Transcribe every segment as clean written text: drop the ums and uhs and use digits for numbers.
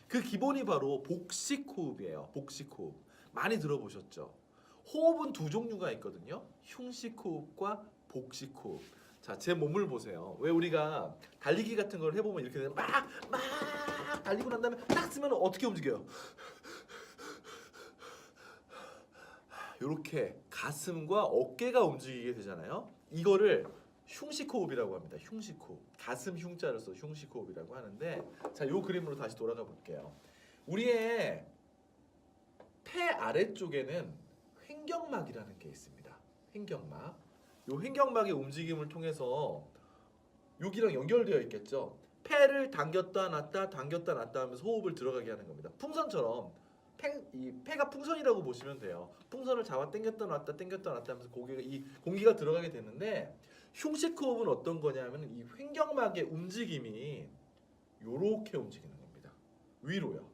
그 기본이 바로 복식호흡이에요. 복식호흡. 많이 들어보셨죠? 호흡은 두 종류가 있거든요. 흉식호흡과 복식호흡. 자, 제 몸을 보세요. 왜 우리가 달리기 같은 걸 해보면 이렇게 되면 막 달리고 난 다음에 딱 쓰면 어떻게 움직여요? 이렇게 가슴과 어깨가 움직이게 되잖아요. 이거를 흉식호흡이라고 합니다. 흉식호흡. 가슴 흉자를 써 흉식호흡이라고 하는데, 자, 요 그림으로 다시 돌아가 볼게요. 우리의 폐 아래쪽에는 횡격막이라는 게 있습니다. 횡격막. 요 횡격막의 움직임을 통해서 여기랑 연결되어 있겠죠. 폐를 당겼다 놨다 당겼다 놨다 하면서 호흡을 들어가게 하는 겁니다. 풍선처럼 이 폐가 풍선이라고 보시면 돼요. 풍선을 잡아 당겼다 놨다 하면서 공기가 들어가게 되는데, 흉식 호흡은 어떤 거냐면 이 횡격막의 움직임이 요렇게 움직이는 겁니다. 위로요.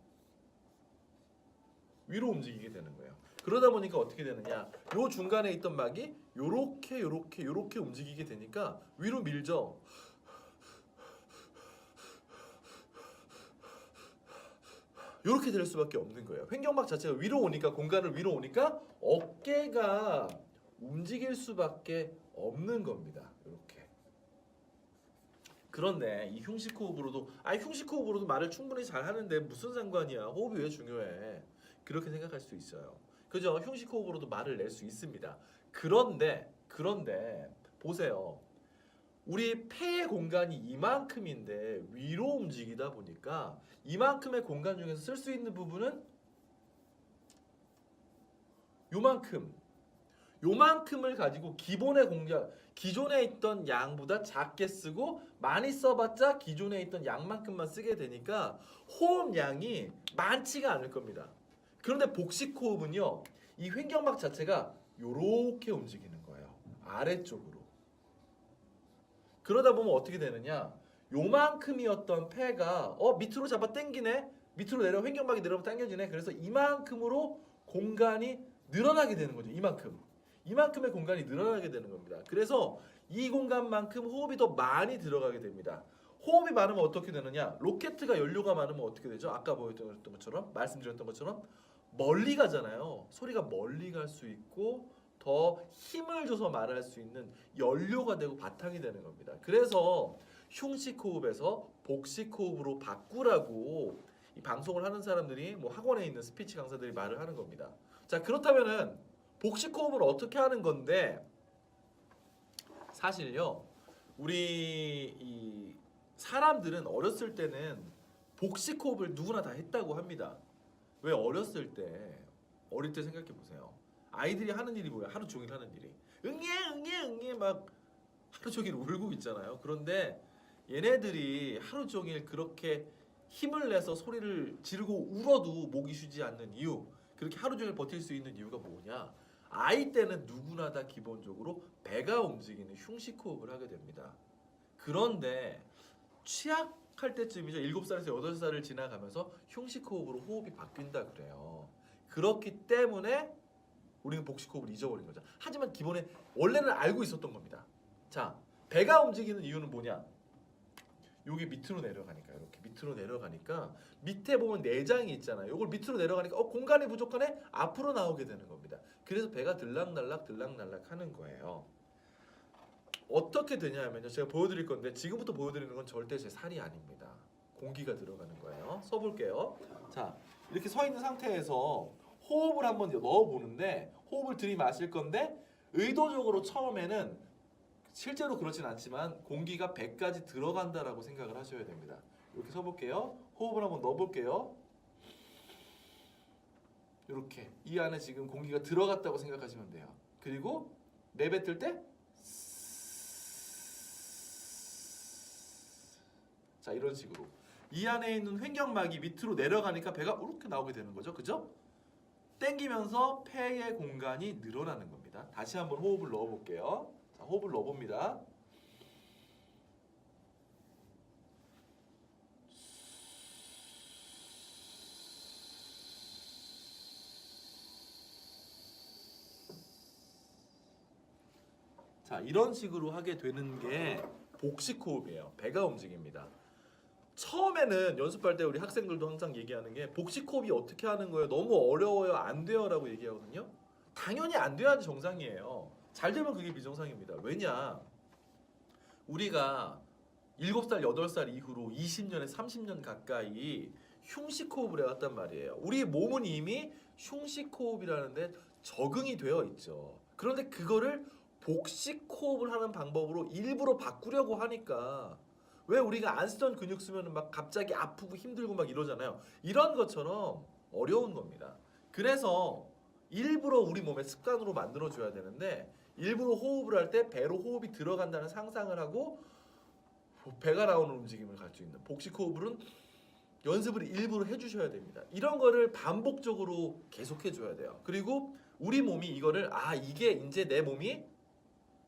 위로 움직이게 되는 거예요. 그러다 보니까 어떻게 되느냐? 요 중간에 있던 막이 요렇게 움직이게 되니까 위로 밀죠. 이렇게 될 수밖에 없는 거예요. 횡격막 자체가 위로 오니까, 공간을 위로 오니까 어깨가 움직일 수밖에 없는 겁니다. 이렇게. 그런데 이 흉식호흡으로도 말을 충분히 잘 하는데 무슨 상관이야? 호흡이 왜 중요해? 그렇게 생각할 수 있어요. 그죠? 흉식호흡으로도 말을 낼 수 있습니다. 그런데 보세요. 우리 폐의 공간이 이만큼인데 위로 움직이다 보니까 이만큼의 공간 중에서 쓸 수 있는 부분은 요만큼을 가지고 기존에 있던 양보다 작게 쓰고, 많이 써봤자 기존에 있던 양만큼만 쓰게 되니까 호흡량이 많지가 않을 겁니다. 그런데 복식호흡은요, 이 횡격막 자체가 요렇게 움직이는 거예요. 아래쪽으로. 그러다 보면 어떻게 되느냐, 요만큼이었던 폐가 밑으로 잡아 당기네, 밑으로 내려 횡격막이 내려면 당겨지네. 그래서 이만큼으로 공간이 늘어나게 되는 거죠. 이만큼의 공간이 늘어나게 되는 겁니다. 그래서 이 공간만큼 호흡이 더 많이 들어가게 됩니다. 호흡이 많으면 어떻게 되느냐, 로켓가 연료가 많으면 어떻게 되죠? 아까 말씀드렸던 것처럼 멀리 가잖아요. 소리가 멀리 갈 수 있고 더 힘을 줘서 말할 수 있는 연료가 되고 바탕이 되는 겁니다. 그래서 흉식호흡에서 복식호흡으로 바꾸라고 이 방송을 하는 사람들이, 뭐 학원에 있는 스피치 강사들이 말을 하는 겁니다. 자, 그렇다면은 복식호흡을 어떻게 하는 건데, 사실요, 우리 이 사람들은 어렸을 때는 복식호흡을 누구나 다 했다고 합니다. 왜? 어릴 때 생각해 보세요. 아이들이 하는 일이 뭐야? 하루 종일 하는 일이 응애 막 하루 종일 울고 있잖아요. 그런데 얘네들이 하루 종일 그렇게 힘을 내서 소리를 지르고 울어도 목이 쉬지 않는 이유, 그렇게 하루 종일 버틸 수 있는 이유가 뭐냐? 아이 때는 누구나 다 기본적으로 배가 움직이는 흉식호흡을 하게 됩니다. 그런데 취약할 때쯤이죠. 7살에서 8살을 지나가면서 흉식호흡으로 호흡이 바뀐다 그래요. 그렇기 때문에 우리는 복식호흡을 잊어버린 거죠. 하지만 기본에 원래는 알고 있었던 겁니다. 자, 배가 움직이는 이유는 뭐냐? 여기 밑으로 내려가니까, 이렇게 밑으로 내려가니까 밑에 보면 내장이 있잖아요. 이걸 밑으로 내려가니까 공간이 부족하네? 앞으로 나오게 되는 겁니다. 그래서 배가 들락날락 하는 거예요. 어떻게 되냐면요, 제가 보여드릴 건데, 지금부터 보여드리는 건 절대 제 살이 아닙니다. 공기가 들어가는 거예요. 써볼게요. 자, 이렇게 서 있는 상태에서 호흡을 한번 넣어보는데, 호흡을 들이마실 건데 의도적으로 처음에는, 실제로 그렇진 않지만 공기가 배까지 들어간다라고 생각을 하셔야 됩니다. 이렇게 서볼게요. 호흡을 한번 넣어볼게요. 이렇게 이 안에 지금 공기가 들어갔다고 생각하시면 돼요. 그리고 내뱉을 때, 자, 이런 식으로 이 안에 있는 횡격막이 밑으로 내려가니까 배가 이렇게 나오게 되는 거죠. 그죠? 땡기면서 폐의 공간이 늘어나는 겁니다. 다시 한번 호흡을 넣어볼게요. 자, 호흡을 넣어봅니다. 자, 이런 식으로 하게 되는 게 복식호흡이에요. 배가 움직입니다. 처음에는 연습할 때 우리 학생들도 항상 얘기하는 게 복식 호흡이 어떻게 하는 거예요? 너무 어려워요. 안 돼요라고 얘기하거든요. 당연히 안 돼야지 정상이에요. 잘 되면 그게 비정상입니다. 왜냐? 우리가 7살, 8살 이후로 20년에 30년 가까이 흉식 호흡을 해왔단 말이에요. 우리 몸은 이미 흉식 호흡이라는데 적응이 되어 있죠. 그런데 그거를 복식 호흡을 하는 방법으로 일부러 바꾸려고 하니까 왜 우리가 안 쓰던 근육 쓰면 막 갑자기 아프고 힘들고 막 이러잖아요. 이런 것처럼 어려운 겁니다. 그래서 일부러 우리 몸에 습관으로 만들어줘야 되는데 일부러 호흡을 할 때 배로 호흡이 들어간다는 상상을 하고 배가 나오는 움직임을 갈 수 있는 복식 호흡은 연습을 일부러 해주셔야 됩니다. 이런 거를 반복적으로 계속해 줘야 돼요. 그리고 우리 몸이 이거를 이게 이제 내 몸이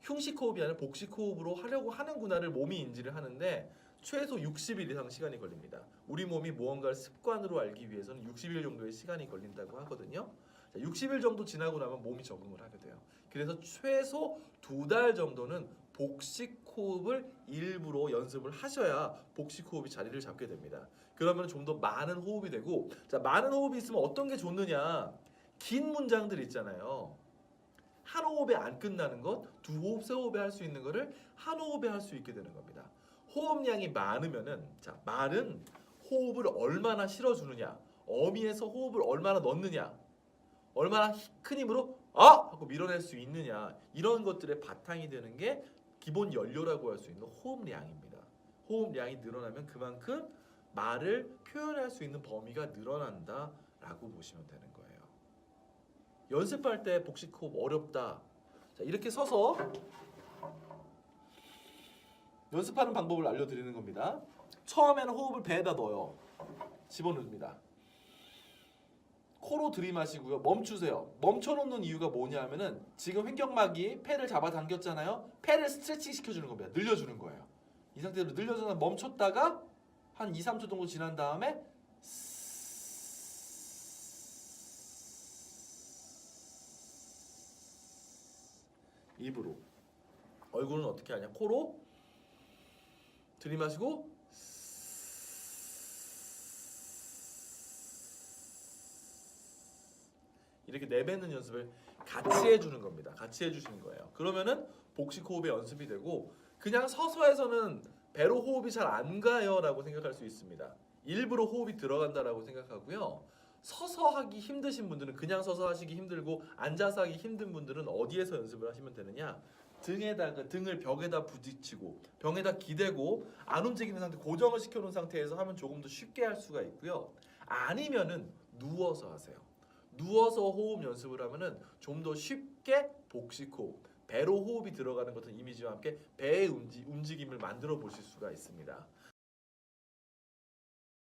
흉식 호흡이 아니라 복식 호흡으로 하려고 하는구나를 몸이 인지를 하는데 최소 60일 이상 시간이 걸립니다. 우리 몸이 무언가를 습관으로 알기 위해서는 60일 정도의 시간이 걸린다고 하거든요. 60일 정도 지나고 나면 몸이 적응을 하게 돼요. 그래서 최소 2달 정도는 복식 호흡을 일부러 연습을 하셔야 복식 호흡이 자리를 잡게 됩니다. 그러면 좀 더 많은 호흡이 되고, 자, 많은 호흡이 있으면 어떤 게 좋느냐? 긴 문장들 있잖아요. 한 호흡에 안 끝나는 것, 두 호흡, 세 호흡에 할 수 있는 거를 한 호흡에 할 수 있게 되는 겁니다. 호흡량이 많으면은, 자, 말은 호흡을 얼마나 실어주느냐, 어미에서 호흡을 얼마나 넣느냐, 얼마나 큰 힘으로 하고 밀어낼 수 있느냐, 이런 것들의 바탕이 되는 게 기본 연료라고 할 수 있는 호흡량입니다. 호흡량이 늘어나면 그만큼 말을 표현할 수 있는 범위가 늘어난다라고 보시면 되는 거예요. 연습할 때 복식 호흡 어렵다. 자, 이렇게 서서 연습하는 방법을 알려드리는 겁니다. 처음에는 호흡을 배에다 넣어요. 집어넣습니다. 코로 들이마시고요. 멈추세요. 멈춰놓는 이유가 뭐냐면은 지금 횡격막이 폐를 잡아당겼잖아요. 폐를 스트레칭 시켜주는 겁니다. 늘려주는 거예요. 이 상태로 늘려줘서 멈췄다가 한 2, 3초 정도 지난 다음에 입으로. 얼굴은 어떻게 하냐? 코로 들이마시고 이렇게 내뱉는 연습을 같이 해주는 겁니다. 같이 해주시는 거예요. 그러면은 복식 호흡의 연습이 되고, 그냥 서서 해서는 배로 호흡이 잘 안 가요라고 생각할 수 있습니다. 일부러 호흡이 들어간다라고 생각하고요. 서서 하기 힘드신 분들은, 그냥 서서 하시기 힘들고 앉아서 하기 힘든 분들은 어디에서 연습을 하시면 되느냐? 등을 벽에다 부딪히고 벽에다 기대고 안 움직이는 상태, 고정을 시켜놓은 상태에서 하면 조금 더 쉽게 할 수가 있고요. 아니면은 누워서 하세요. 누워서 호흡 연습을 하면은 좀 더 쉽게 복식 호흡, 배로 호흡이 들어가는 것은 이미지와 함께 배의 움직임을 만들어 보실 수가 있습니다.